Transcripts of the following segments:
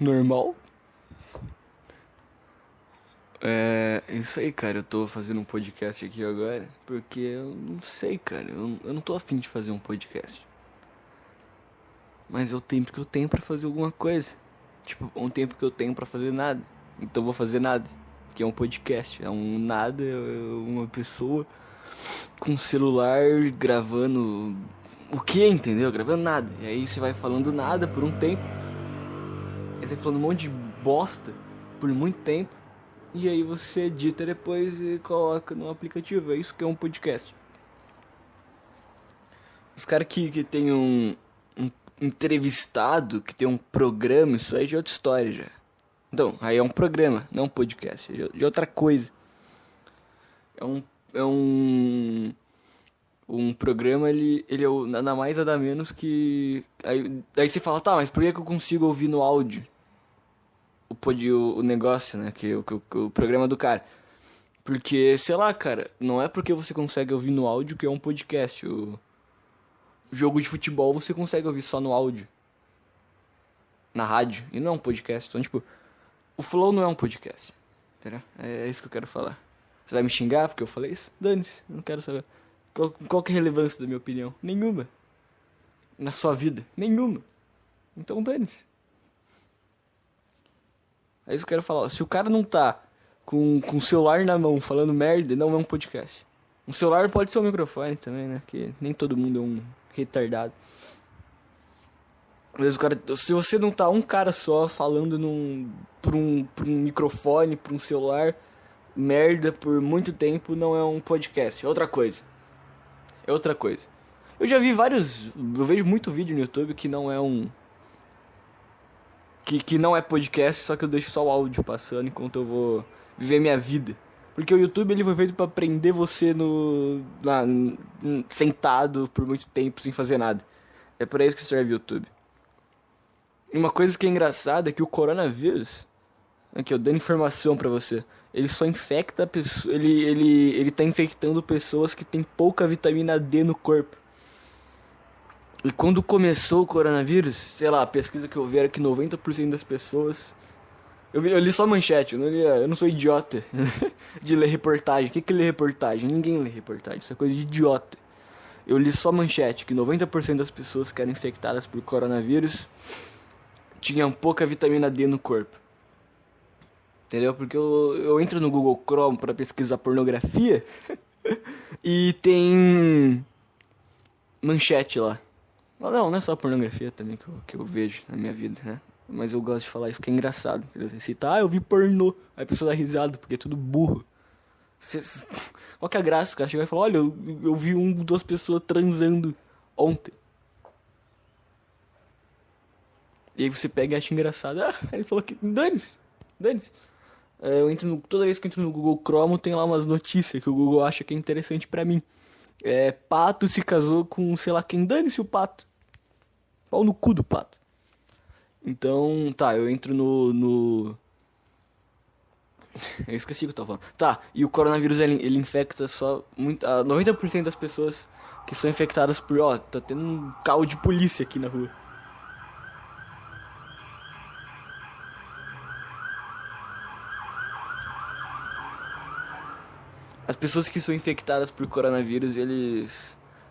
normal. É isso aí, cara. Eu tô fazendo um podcast aqui agora porque eu não sei, cara. Eu não tô afim de fazer um podcast. Mas é o tempo que eu tenho pra fazer alguma coisa. Tipo, um tempo que eu tenho pra fazer nada. Então eu vou fazer nada. Que é um podcast. É um nada, é uma pessoa com celular gravando o que, entendeu? Gravando nada. E aí você vai falando nada por um tempo. Aí você vai falando um monte de bosta por muito tempo. E aí você edita depois e coloca no aplicativo. É isso que é um podcast. Os caras que tem um entrevistado, que tem um programa, isso aí já é outra história já. Então, aí é um programa, não um podcast. É outra coisa. É um programa, ele é nada mais nada menos que... Aí você fala, tá, mas por que eu consigo ouvir no áudio o negócio, né? O programa do cara. Porque, sei lá, cara, não é porque você consegue ouvir no áudio que é um podcast. O jogo de futebol você consegue ouvir só no áudio. Na rádio. E não é um podcast. Então, tipo, o Flow não é um podcast. Entendeu? É isso que eu quero falar. Você vai me xingar porque eu falei isso? Dane-se, eu não quero saber. Qual que é a relevância da minha opinião? Nenhuma. Na sua vida? Nenhuma. Então dane-se. É isso que eu quero falar. Se o cara não tá com o celular na mão falando merda, não é um podcast. Um celular pode ser um microfone também, né? Que nem todo mundo é um retardado. Às vezes o cara, se você não tá um cara só falando por um microfone, por um celular, merda por muito tempo, não é um podcast. É outra coisa. É outra coisa. Eu já vi vários... Eu vejo muito vídeo no YouTube que não é que não é podcast, só que eu deixo só o áudio passando enquanto eu vou viver minha vida. Porque o YouTube ele foi feito pra prender você sentado por muito tempo sem fazer nada. É pra isso que serve o YouTube. E uma coisa que é engraçada é que o coronavírus... Aqui, eu dando informação pra você. Ele só infecta pessoas. Ele tá infectando pessoas que tem pouca vitamina D no corpo. E quando começou o coronavírus, sei lá, a pesquisa que eu vi era que 90% das pessoas. Eu li só a manchete, eu não sou idiota de ler reportagem. O que lê reportagem? Ninguém lê reportagem, isso é coisa de idiota. Eu li só a manchete, que 90% das pessoas que eram infectadas por coronavírus tinham pouca vitamina D no corpo. Entendeu? Porque eu entro no Google Chrome pra pesquisar pornografia e tem manchete lá. Não é só pornografia também que eu vejo na minha vida, né? Mas eu gosto de falar isso que é engraçado, entendeu? Você cita, eu vi pornô, aí a pessoa dá risada porque é tudo burro. Qual que é a graça? O cara chega e fala, olha, eu vi duas pessoas transando ontem. E aí você pega e acha engraçado. Ele falou que dane-se. Toda vez que eu entro no Google Chrome tem lá umas notícias que o Google acha que é interessante pra mim. Pato se casou com sei lá quem, dane-se o pato. Pau no cu do pato. Então, tá, eu entro no... Eu esqueci o que eu tava falando. Tá, e o coronavírus ele infecta só 90% das pessoas que são infectadas por... tá tendo um carro de polícia aqui na rua. As pessoas que são infectadas por coronavírus,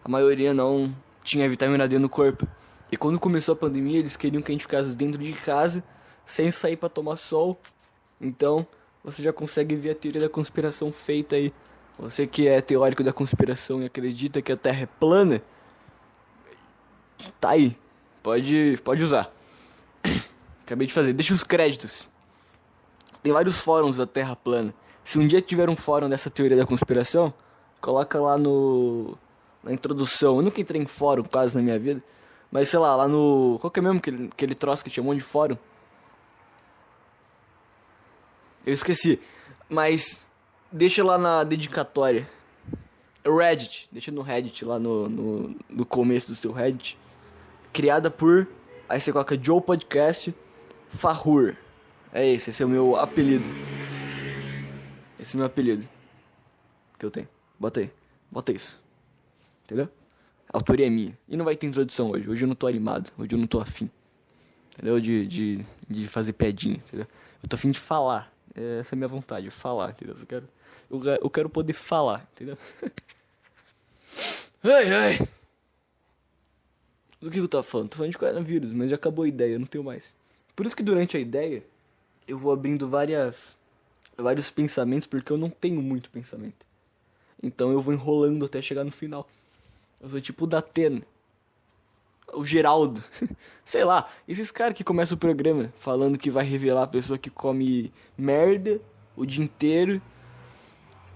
a maioria não tinha vitamina D no corpo. E quando começou a pandemia, eles queriam que a gente ficasse dentro de casa, sem sair pra tomar sol. Então, você já consegue ver a teoria da conspiração feita aí. Você que é teórico da conspiração e acredita que a Terra é plana, tá aí. Pode usar. Acabei de fazer. Deixa os créditos. Tem vários fóruns da Terra plana. Se um dia tiver um fórum dessa teoria da conspiração, coloca lá na introdução. Eu nunca entrei em fórum quase na minha vida. Mas sei lá no... Qual que é mesmo aquele troço que tinha um monte de fórum? Eu esqueci. Mas deixa lá na dedicatória. Reddit. Deixa no Reddit lá no começo do seu Reddit. Criada por... Aí você coloca Joe Podcast Fahur. Esse é o meu apelido. Esse é o meu apelido que eu tenho. Bota aí. Bota isso. Entendeu? A autoria é minha. E não vai ter introdução hoje. Hoje eu não tô animado. Hoje eu não tô afim. entendeu? De fazer piadinha, entendeu? Eu tô a fim de falar. Essa é a minha vontade, falar, entendeu? Eu quero poder falar, entendeu? Ai, ai. Do que eu tava falando? Tô falando de coronavírus, mas já acabou a ideia, eu não tenho mais. Por isso que durante a ideia, eu vou abrindo vários pensamentos, porque eu não tenho muito pensamento. Então eu vou enrolando até chegar no final. Eu sou tipo o Datena. O Geraldo. Sei lá, esses caras que começam o programa falando que vai revelar a pessoa que come merda o dia inteiro.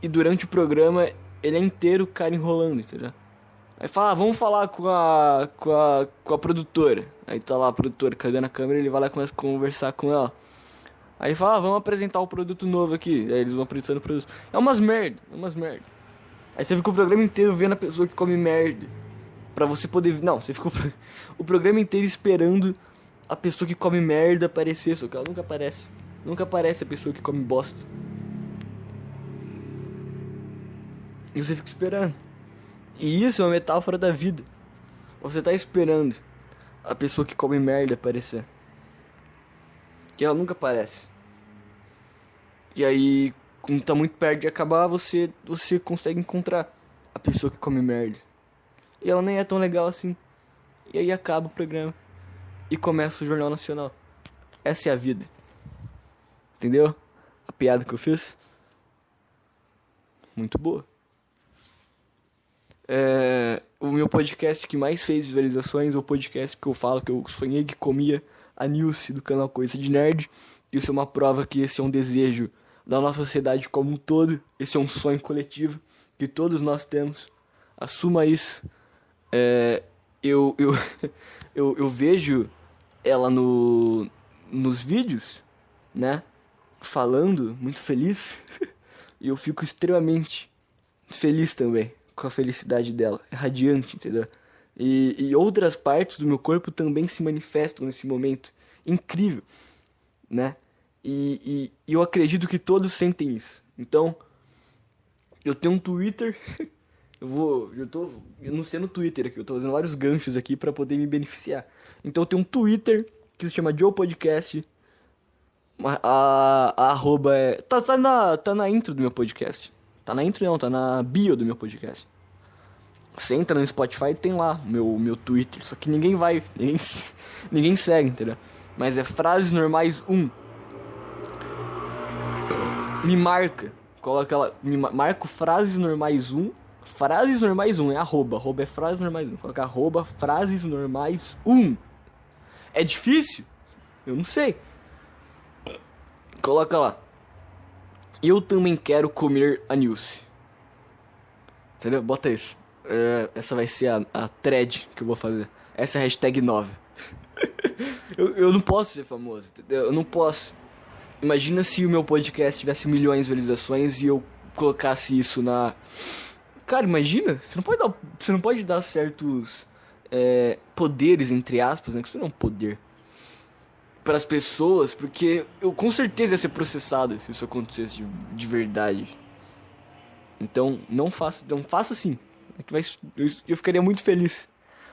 E durante o programa ele é inteiro o cara enrolando, entendeu? Aí fala, vamos falar com a produtora. Aí tá lá a produtora cagando a câmera, ele vai lá e começa a conversar com ela. Aí fala, vamos apresentar o produto novo aqui. Aí eles vão apresentando o produto. É umas merda. Aí você fica o programa inteiro vendo a pessoa que come merda. Pra você poder... Não, você fica o programa inteiro esperando a pessoa que come merda aparecer. Só que ela nunca aparece. Nunca aparece a pessoa que come bosta. E você fica esperando. E isso é uma metáfora da vida. Você tá esperando a pessoa que come merda aparecer. E ela nunca aparece. E aí, quando tá muito perto de acabar, você consegue encontrar a pessoa que come merda. E ela nem é tão legal assim. E aí acaba o programa. E começa o Jornal Nacional. Essa é a vida. Entendeu? A piada que eu fiz? Muito boa. O meu podcast que mais fez visualizações é o podcast que eu falo que eu sonhei que comia a Nilce do canal Coisa de Nerd. Isso é uma prova que esse é um desejo da nossa sociedade como um todo. Esse é um sonho coletivo que todos nós temos. Assuma isso. Eu vejo ela nos vídeos, né? Falando, muito feliz. E eu fico extremamente feliz também com a felicidade dela. É radiante, entendeu? E outras partes do meu corpo também se manifestam nesse momento. Incrível, né? E eu acredito que todos sentem isso. Então, eu tenho um Twitter. Eu não sei no Twitter aqui. Eu tô fazendo vários ganchos aqui pra poder me beneficiar. Então, eu tenho um Twitter que se chama Joe Podcast. A arroba é... Tá na intro do meu podcast. Tá na intro não, tá na bio do meu podcast. Você entra no Spotify e tem lá meu Twitter. Só que ninguém ninguém segue, entendeu? Mas é Frases Normais 1. Me marca. Coloca lá. Marco Frases Normais 1. Frases Normais 1 é arroba. Arroba é Frases Normais 1. Coloca arroba Frases Normais 1. É difícil? Eu não sei. Coloca lá. Eu também quero comer a Nilce. Entendeu? Bota isso. Essa vai ser a thread que eu vou fazer. Essa é a hashtag 9. eu não posso ser famoso, entendeu? Eu não posso. Imagina se o meu podcast tivesse milhões de visualizações e eu colocasse isso na... Cara, imagina. Você não pode dar certos poderes, entre aspas, né? Que isso não é um poder. Para as pessoas, porque eu com certeza ia ser processado se isso acontecesse de verdade. Então, não faça assim. Eu ficaria muito feliz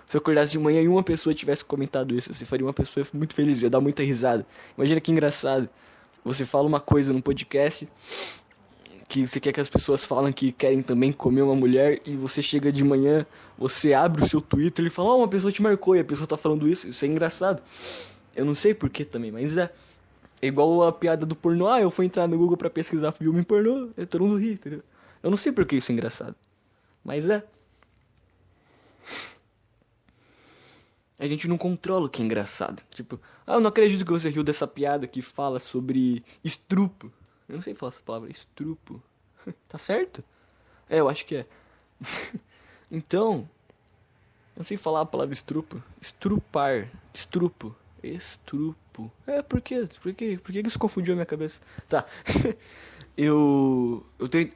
se eu acordasse de manhã e uma pessoa tivesse comentado isso. Você faria uma pessoa muito feliz, ia dar muita risada. Imagina que engraçado. Você fala uma coisa num podcast que você quer que as pessoas falem que querem também comer uma mulher, e você chega de manhã, você abre o seu Twitter e fala, uma pessoa te marcou e a pessoa tá falando isso. Isso é engraçado. Eu não sei porquê também, mas é igual a piada do pornô. Eu fui entrar no Google pra pesquisar filme pornô, todo mundo ri, entendeu? Eu não sei porquê isso é engraçado, mas é. A gente não controla o que é engraçado. Tipo, eu não acredito que você riu dessa piada que fala sobre estrupo. Eu não sei falar essa palavra, estrupo. Tá certo? Eu acho que é. Então, eu não sei falar a palavra estrupo. Estrupar, estrupo. Estrupo. Por que isso confundiu a minha cabeça? Tá. Eu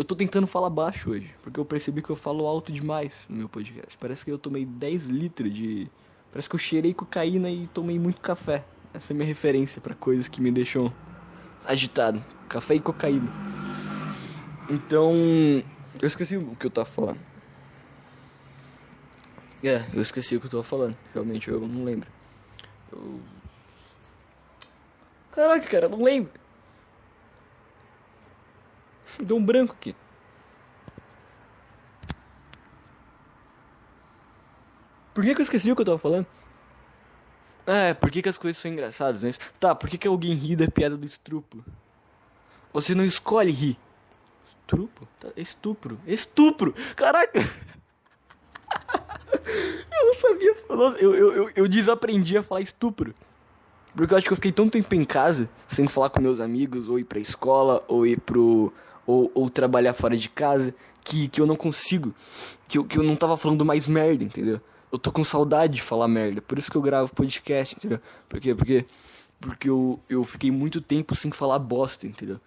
tô tentando falar baixo hoje, porque eu percebi que eu falo alto demais no meu podcast. Parece que eu tomei 10 litros de... Parece que eu cheirei cocaína e tomei muito café. Essa é a minha referência pra coisas que me deixam agitado. Café e cocaína. Então, eu esqueci o que eu tava falando. Eu esqueci o que eu tava falando. Realmente, eu não lembro. Caraca, cara, não lembro. Deu um branco aqui. Por que eu esqueci o que eu tava falando? Por que as coisas são engraçadas, né? Tá, por que alguém ri da piada do estupro? Você não escolhe rir. Estupro? Tá, estupro. Estupro! Caraca! Eu não sabia falar. Eu desaprendi a falar estupro. Porque eu acho que eu fiquei tanto tempo em casa, sem falar com meus amigos, ou ir pra escola, ou ir pro... Ou trabalhar fora de casa, que eu não consigo. Que eu não tava falando mais merda, entendeu? Eu tô com saudade de falar merda. Por isso que eu gravo podcast, entendeu? Por quê? Porque eu fiquei muito tempo sem falar bosta, entendeu?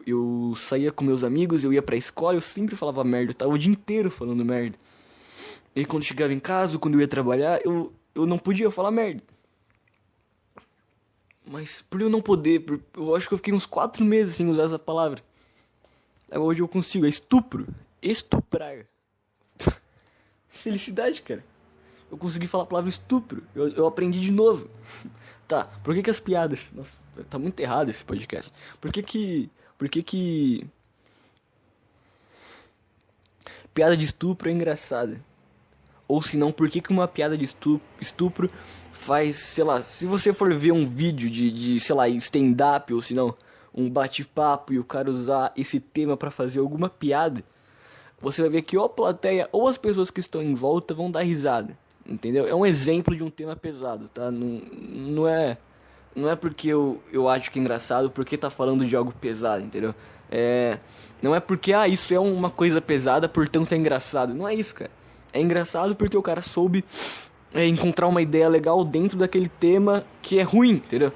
Eu saía com meus amigos, eu ia pra escola, eu sempre falava merda. Eu tava o dia inteiro falando merda. E quando chegava em casa, quando eu ia trabalhar, eu não podia falar merda. Mas por eu não poder, eu acho que eu fiquei uns 4 meses sem usar essa palavra. Agora hoje eu consigo, é estupro. Estuprar. Felicidade, cara. Eu consegui falar a palavra estupro. Eu aprendi de novo. Tá, por que as piadas... Nossa, tá muito errado esse podcast. Por que piada de estupro é engraçada? Ou se não, por que uma piada de estupro faz, sei lá, se você for ver um vídeo de sei lá, stand-up, ou se não, um bate-papo e o cara usar esse tema pra fazer alguma piada, você vai ver que ou a plateia ou as pessoas que estão em volta vão dar risada, entendeu? É um exemplo de um tema pesado, tá? Não é porque eu acho que é engraçado porque tá falando de algo pesado, entendeu? Não é porque, isso é uma coisa pesada, portanto é engraçado. Não é isso, cara. É engraçado porque o cara soube encontrar uma ideia legal dentro daquele tema que é ruim, entendeu?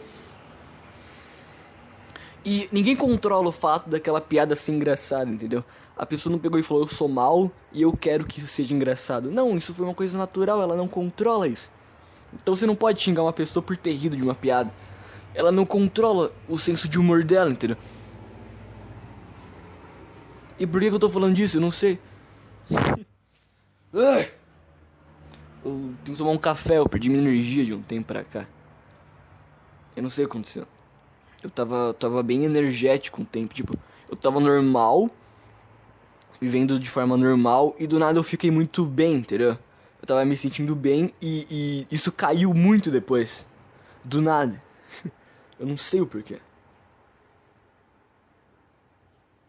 E ninguém controla o fato daquela piada ser engraçada, entendeu? A pessoa não pegou e falou, eu sou mal e eu quero que isso seja engraçado. Não, isso foi uma coisa natural, ela não controla isso. Então você não pode xingar uma pessoa por ter rido de uma piada. Ela não controla o senso de humor dela, entendeu? E por que eu tô falando disso? Eu não sei. Eu tenho que tomar um café, eu perdi minha energia de um tempo pra cá. Eu não sei o que aconteceu. Eu tava bem energético um tempo, tipo, eu tava normal, vivendo de forma normal, e do nada eu fiquei muito bem, entendeu? Eu tava me sentindo bem e isso caiu muito depois. Do nada. Eu não sei o porquê.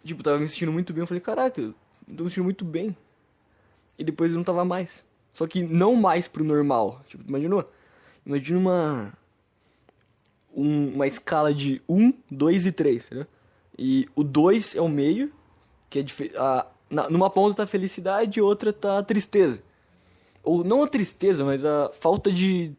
Tipo, eu tava me sentindo muito bem, eu falei, caraca, eu tô me sentindo muito bem. E depois eu não tava mais. Só que não mais pro normal. Tipo, imaginou? Imagina uma escala de 1, 2 e 3, né? E o 2 é o meio, que é numa ponta tá a felicidade e outra tá a tristeza. Ou não a tristeza, mas a falta de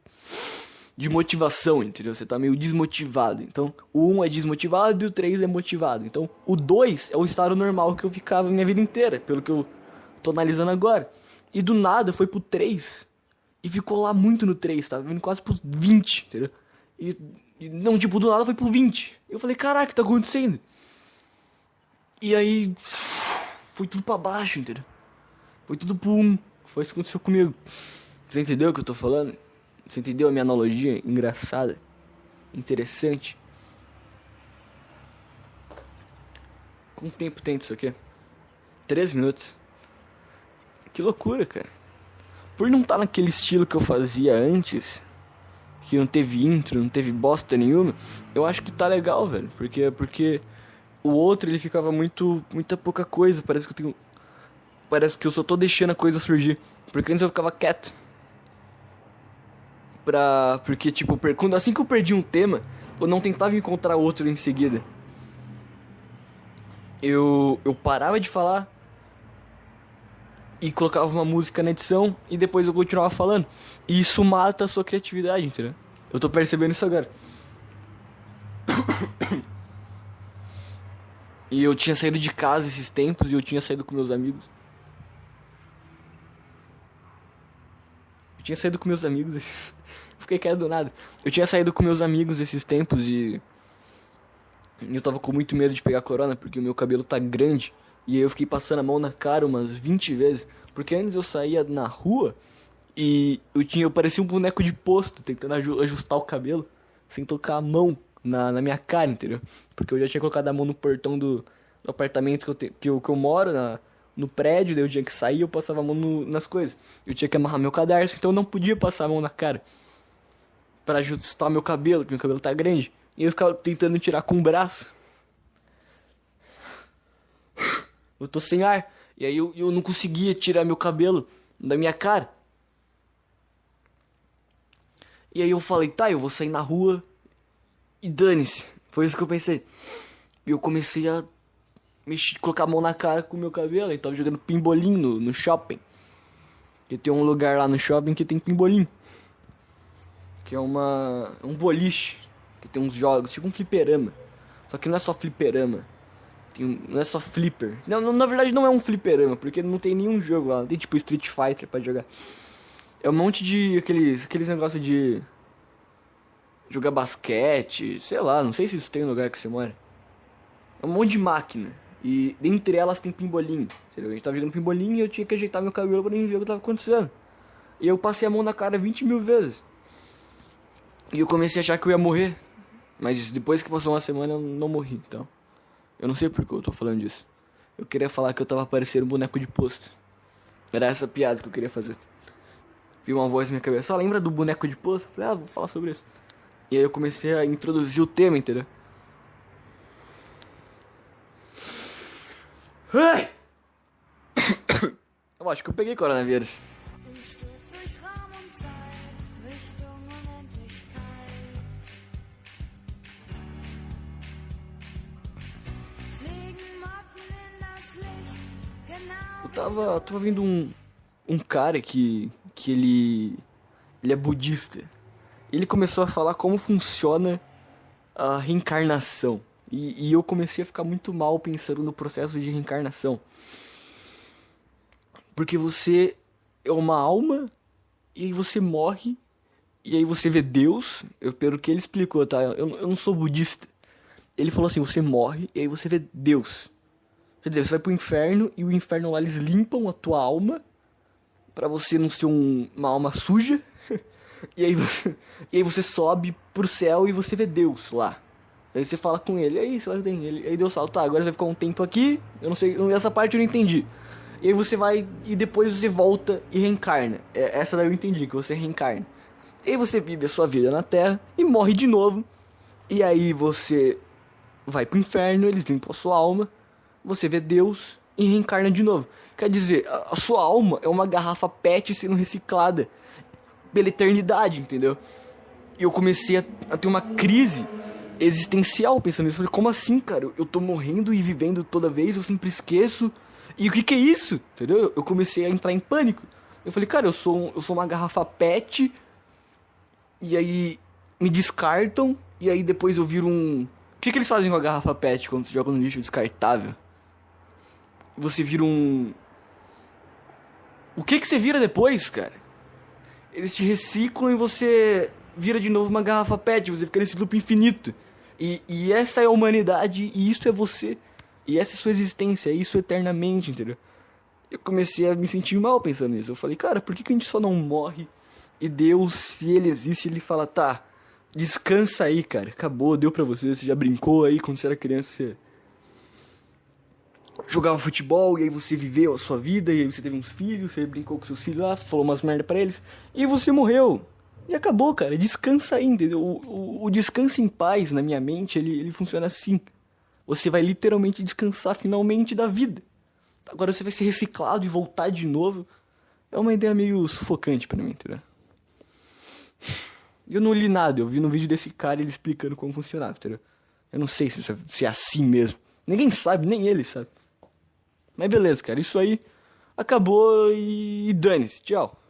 motivação, entendeu? Você tá meio desmotivado. Então, o 1 é desmotivado e o 3 é motivado. Então, o 2 é o estado normal que eu ficava minha vida inteira, pelo que eu tô analisando agora. E do nada foi pro 3 e ficou lá muito no 3, tá vindo quase pros 20, entendeu? E não, tipo, do nada foi pro 20. Eu falei, caraca, o que tá acontecendo? E aí foi tudo pra baixo, entendeu? Foi tudo pro 1. Foi isso que aconteceu comigo. Você entendeu o que eu tô falando? Você entendeu a minha analogia? Engraçada. Interessante. Quanto tempo tem disso aqui? 3 minutos. Que loucura, cara. Por não estar naquele estilo que eu fazia antes, que não teve intro, não teve bosta nenhuma, eu acho que tá legal, velho. Porque o outro, ele ficava muita pouca coisa. Parece que eu só tô deixando a coisa surgir. Porque antes eu ficava quieto. Porque, tipo, assim que eu perdi um tema, eu não tentava encontrar outro em seguida. Eu parava de falar e colocava uma música na edição e depois eu continuava falando. E isso mata a sua criatividade, entendeu? Eu tô percebendo isso agora. E eu tinha saído de casa esses tempos e eu tinha saído com meus amigos. Fiquei quieto do nada. Eu tinha saído com meus amigos esses tempos e eu tava com muito medo de pegar corona porque o meu cabelo tá grande. E aí eu fiquei passando a mão na cara umas 20 vezes. Porque antes eu saía na rua e eu parecia um boneco de posto tentando ajustar o cabelo sem tocar a mão na minha cara, entendeu? Porque eu já tinha colocado a mão no portão do apartamento que eu moro, no prédio, daí eu tinha que sair, eu passava a mão nas coisas. Eu tinha que amarrar meu cadarço, então eu não podia passar a mão na cara. Pra ajustar meu cabelo, porque meu cabelo tá grande. E eu ficava tentando tirar com o braço. Eu tô sem ar. E aí eu não conseguia tirar meu cabelo da minha cara. E aí eu falei, tá, eu vou sair na rua e dane-se. Foi isso que eu pensei. E eu comecei a colocar a mão na cara com o meu cabelo. Eu tava jogando pimbolim no shopping. Que tem um lugar lá no shopping que tem pimbolim. Que é um boliche. Que tem uns jogos, tipo um fliperama. Só que não é só fliperama. Não é só flipper. Não, na verdade não é um fliperama, porque não tem nenhum jogo lá. Não tem tipo Street Fighter pra jogar. É um monte de aqueles negócios de jogar basquete, sei lá, não sei se isso tem no lugar que você mora. É um monte de máquina. E dentre elas tem pimbolim. Entendeu? A gente tava jogando pimbolim e eu tinha que ajeitar meu cabelo pra nem ver o que tava acontecendo. E eu passei a mão na cara 20 mil vezes. E eu comecei a achar que eu ia morrer. Mas depois que passou uma semana eu não morri, então. Eu não sei por que eu tô falando disso. Eu queria falar que eu tava parecendo um boneco de posto. Era essa piada que eu queria fazer. Vi uma voz na minha cabeça, lembra do boneco de posto? Eu falei, vou falar sobre isso. E aí eu comecei a introduzir o tema, entendeu? Ai! Eu acho que eu peguei coronavírus. Eu tava vendo um cara que ele é budista. Ele começou a falar como funciona a reencarnação. E eu comecei a ficar muito mal pensando no processo de reencarnação. Porque você é uma alma e aí você morre e aí você vê Deus. Pelo que ele explicou, tá? Eu não sou budista. Ele falou assim, você morre e aí você vê Deus. Quer dizer, você vai pro inferno e o inferno lá eles limpam a tua alma pra você não ser uma alma suja. E aí você sobe pro céu e você vê Deus lá. Aí você fala com ele, aí aí Deus fala, tá, agora você vai ficar um tempo aqui, eu não sei, essa parte eu não entendi. E aí você vai e depois você volta e reencarna. Essa daí eu entendi, que você reencarna. E aí você vive a sua vida na Terra e morre de novo. E aí você vai pro inferno, eles limpam a sua alma. Você vê Deus e reencarna de novo. Quer dizer, a sua alma é uma garrafa PET sendo reciclada pela eternidade, entendeu? E eu comecei a ter uma crise existencial pensando nisso. Eu falei, como assim, cara? Eu tô morrendo e vivendo toda vez, eu sempre esqueço. E o que é isso? Entendeu? Eu comecei a entrar em pânico. Eu falei, cara, eu sou uma garrafa PET. E aí me descartam. E aí depois eu viro um... O que eles fazem com a garrafa PET quando você joga no lixo descartável? Você vira um... O que você vira depois, cara? Eles te reciclam e você vira de novo uma garrafa PET. Você fica nesse loop infinito. E essa é a humanidade e isso é você. E essa é a sua existência, é isso eternamente, entendeu? Eu comecei a me sentir mal pensando nisso. Eu falei, cara, por que a gente só não morre? E Deus, se ele existe, ele fala, tá, descansa aí, cara. Acabou, deu pra você. Você já brincou aí quando você era criança, você jogava futebol e aí você viveu a sua vida. E aí você teve uns filhos, você brincou com seus filhos lá, falou umas merda pra eles. E você morreu. E acabou, cara. Descansa aí, entendeu? O descanso em paz, na minha mente, ele funciona assim. Você vai literalmente descansar finalmente da vida. Agora você vai ser reciclado e voltar de novo. É uma ideia meio sufocante pra mim, entendeu? Eu não li nada, eu vi no vídeo desse cara ele explicando como funcionava, entendeu? Eu não sei se é assim mesmo. Ninguém sabe, nem ele sabe. Mas beleza, cara, isso aí acabou e dane-se, tchau.